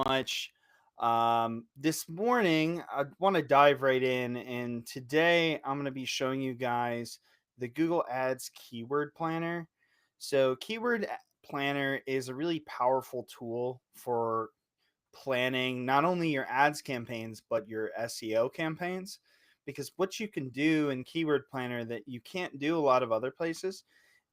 much. This morning, I want to dive right in, and today I'm going to be showing you guys the Google Ads Keyword Planner. So, Planner is a really powerful tool for planning not only your ads campaigns but your SEO campaigns, because what you can do in Keyword Planner that you can't do a lot of other places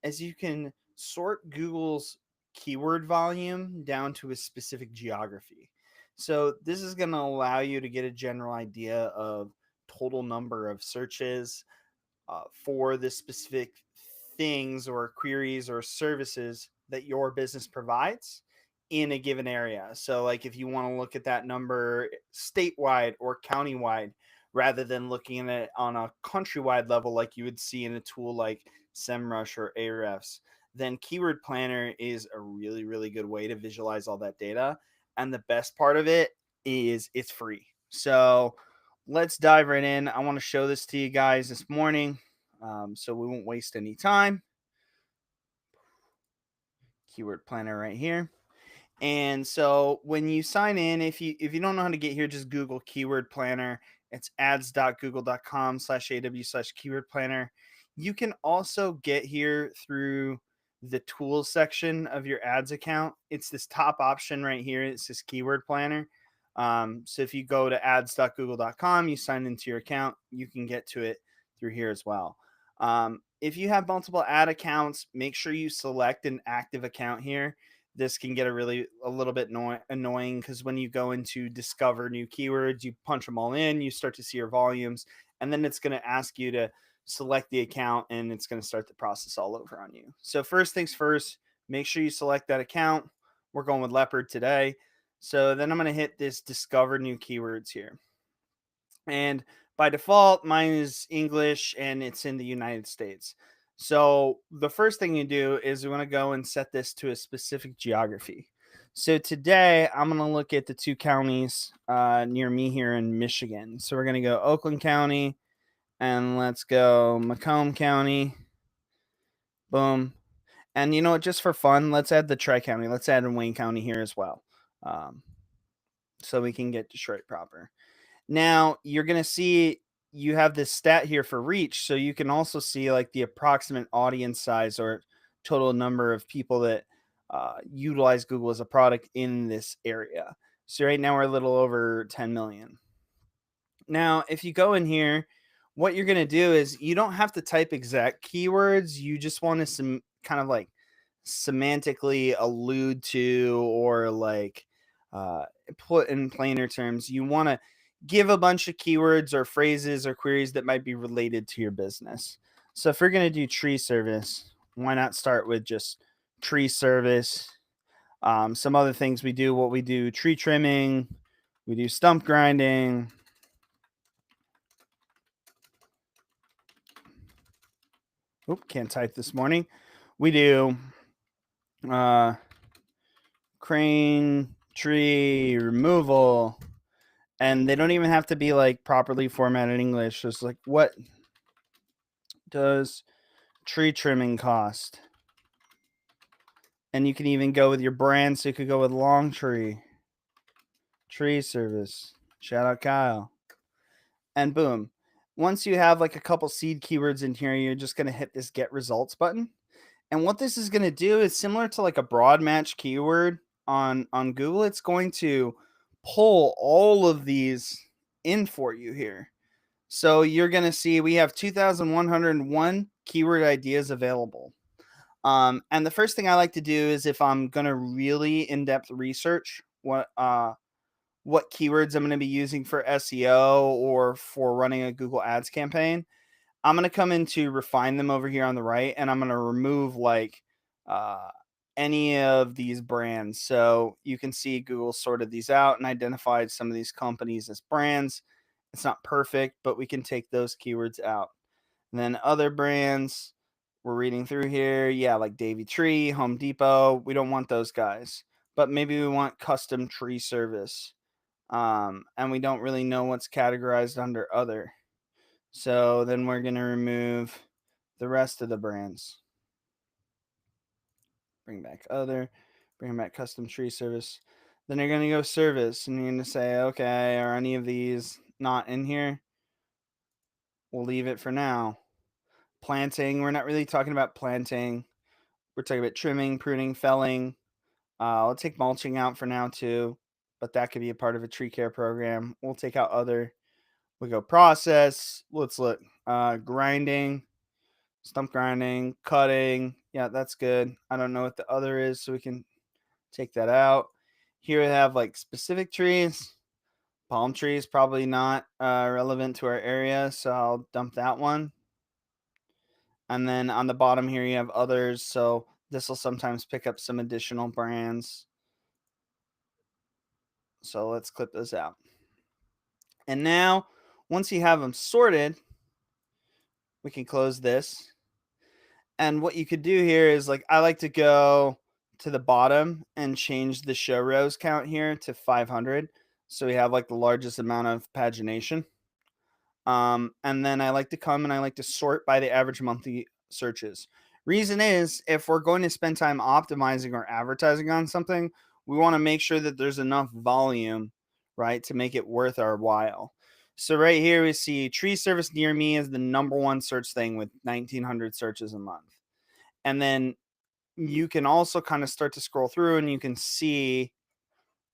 is you can sort Google's keyword volume down to a specific geography. So this is going to allow you to get a general idea of total number of searches for the specific things or queries or services that your business provides in a given area. So, like if you want to look at that number statewide or countywide, rather than looking at it on a countrywide level, like you would see in a tool like SEMrush or Ahrefs, then Keyword Planner is a really, really good way to visualize all that data. And the best part of it is it's free. So, let's dive right in. I want to show this to you guys this morning, so we won't waste any time. Keyword Planner right here. And so when you sign in, if you don't know how to get here, just Google Keyword Planner. It's ads.google.com/aw/keyword planner. You can also get here through the tools section of your ads account. It's this top option right here. It says Keyword Planner. So if you go to ads.google.com, you sign into your account, you can get to it through here as well. If you have multiple ad accounts, make sure you select an active account here. This can get a little bit annoying because when you go into discover new keywords, you punch them all in, you start to see your volumes, and then it's going to ask you to select the account and it's going to start the process all over on you. So first things first, make sure you select that account. We're going with leopard today. So then I'm going to hit this discover new keywords here. And by default, mine is English and it's in the United States. So the first thing you do is we want to go and set this to a specific geography. So today I'm going to look at the two counties near me here in Michigan. So we're going to go Oakland County and let's go Macomb County. Boom. And you know what? Just for fun, let's add the Tri County. Let's add in Wayne County here as well, um, so we can get Detroit proper. Now you're going to see you have this stat here for reach. So you can also see like the approximate audience size or total number of people that utilize Google as a product in this area. So right now we're a little over 10 million. Now, if you go in here, what you're going to do is you don't have to type exact keywords. You just want to some kind of like semantically allude to or like uh, put in plainer terms. You want to give a bunch of keywords or phrases or queries that might be related to your business. So if we're going to do tree service, why not start with just tree service? Some other things we do, what we do, tree trimming, we do stump grinding. Oop, can't type this morning. We do uh, crane tree removal, and they don't even have to be like properly formatted English. Just like, what does tree trimming cost? And you can even go with your brand. So you could go with Long Tree Service. Shout out Kyle. And boom. Once you have like a couple seed keywords in here, you're just going to hit this get results button. And what this is going to do is similar to like a broad match keyword on Google. It's going to pull all of these in for you here. So you're going to see we have 2,101 keyword ideas available. And the first thing I like to do is if I'm going to really in-depth research what keywords I'm going to be using for SEO or for running a Google Ads campaign, I'm going to come into refine them over here on the right, and I'm going to remove like uh, any of these brands. So you can see Google sorted these out and identified some of these companies as brands. It's not perfect, but we can take those keywords out. And then other brands, we're reading through here. Yeah, like Davy Tree, Home Depot. We don't want those guys, but maybe we want custom tree service. And we don't really know what's categorized under other. So then we're going to remove the rest of the brands. Bring back other, bring back custom tree service. Then you're going to go service and you're going to say, okay, are any of these not in here? We'll leave it for now. Planting, we're not really talking about planting. We're talking about trimming, pruning, felling. I'll take mulching out for now too, but that could be a part of a tree care program. We'll take out other. We go process. Let's look. Grinding, stump grinding, cutting. Yeah, that's good. I don't know what the other is, so we can take that out. Here we have like specific trees. Palm trees probably not relevant to our area, so I'll dump that one. And then on the bottom here, you have others. So this will sometimes pick up some additional brands. So let's clip those out. And now, once you have them sorted, we can close this. And what you could do here is like, I like to go to the bottom and change the show rows count here to 500. So we have like the largest amount of pagination. And then I like to come and I like to sort by the average monthly searches. Reason is, if we're going to spend time optimizing or advertising on something, we want to make sure that there's enough volume, right, to make it worth our while. So right here we see tree service near me is the number one search thing with 1900 searches a month. And then you can also kind of start to scroll through and you can see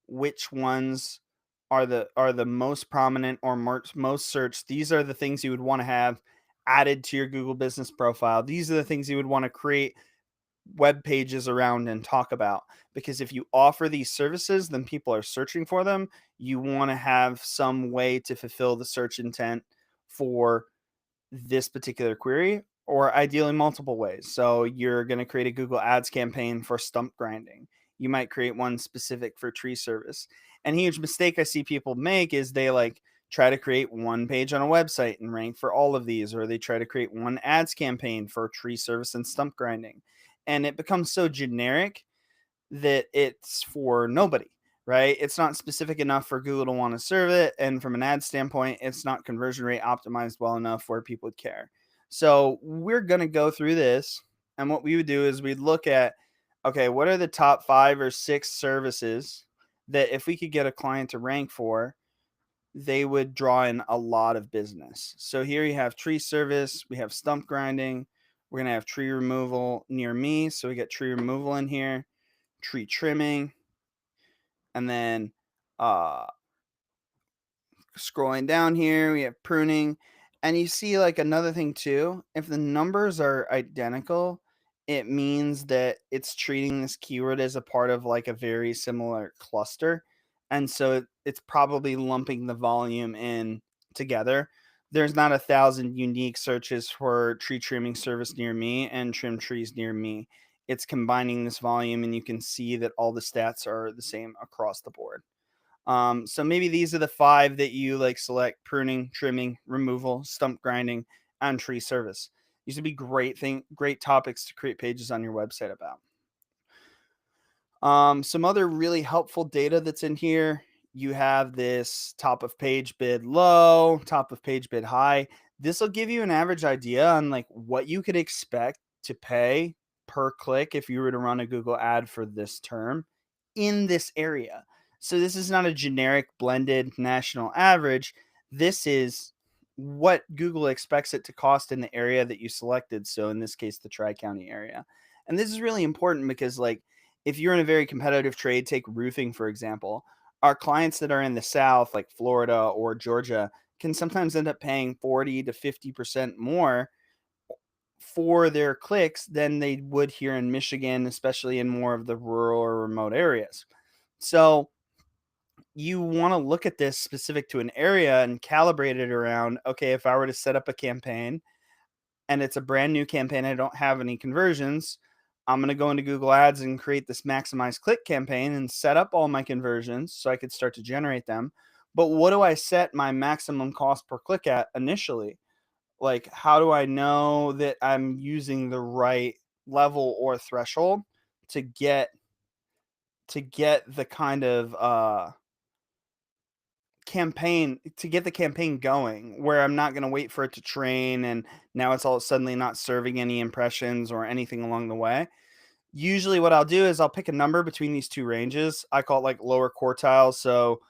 which ones are the most prominent or most searched. These are the things you would want to have added to your Google business profile. These are the things you would want to create web pages around and talk about, because if you offer these services, then people are searching for them. You want to have some way to fulfill the search intent for this particular query, or ideally multiple ways. So you're going to create a Google Ads campaign for stump grinding. You might create one specific for tree service. And a huge mistake I see people make is they like try to create one page on a website and rank for all of these, or they try to create one ads campaign for tree service and stump grinding. And it becomes so generic that it's for nobody, right? It's not specific enough for Google to want to serve it. And from an ad standpoint, it's not conversion rate optimized well enough where people would care. So we're going to go through this. And what we would do is we'd look at, okay, what are the top 5 or 6 services that if we could get a client to rank for, they would draw in a lot of business. So here you have tree service, we have stump grinding, we're going to have tree removal near me. So we get tree removal in here, tree trimming, and then uh scrolling down here, we have pruning. And you see like another thing too, if the numbers are identical, it means that it's treating this keyword as a part of like a very similar cluster. And so it's probably lumping the volume in together. There's not 1,000 unique searches for tree trimming service near me and trim trees near me. It's combining this volume, and you can see that all the stats are the same across the board. So maybe these are the 5 that you like select: pruning, trimming, removal, stump grinding, and tree service. These would be great topics to create pages on your website about. Some other really helpful data that's in here. You have this top of page bid low, top of page bid high. This will give you an average idea on like what you could expect to pay per click if you were to run a Google ad for this term in this area. So this is not a generic blended national average. This is what Google expects it to cost in the area that you selected. So in this case, the Tri-County area. And this is really important because like if you're in a very competitive trade, take roofing, for example, our clients that are in the South, like Florida or Georgia, can sometimes end up paying 40 to 50% more for their clicks than they would here in Michigan, especially in more of the rural or remote areas. So you want to look at this specific to an area and calibrate it around, okay, if I were to set up a campaign and it's a brand new campaign, I don't have any conversions, I'm going to go into Google Ads and create this maximize click campaign and set up all my conversions so I could start to generate them. But what do I set my maximum cost per click at initially? Like, how do I know that I'm using the right level or threshold to get the kind of campaign to get the campaign going where I'm not going to wait for it to train and now it's all suddenly not serving any impressions or anything along the way? Usually what I'll do is I'll pick a number between these two ranges. I call it like lower quartile. So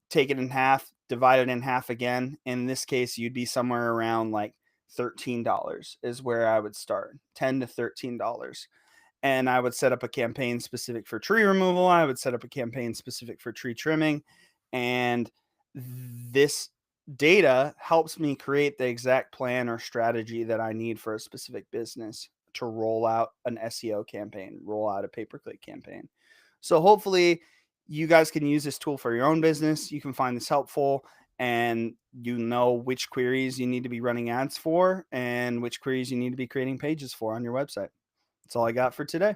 take it in half, divide it in half again. In this case, you'd be somewhere around like $13 is where I would start, $10 to $13. And I would set up a campaign specific for tree removal. I would set up a campaign specific for tree trimming. And this data helps me create the exact plan or strategy that I need for a specific business to roll out an SEO campaign, roll out a pay-per-click campaign. So hopefully you guys can use this tool for your own business. You can find this helpful, and you know which queries you need to be running ads for and which queries you need to be creating pages for on your website. That's all I got for today.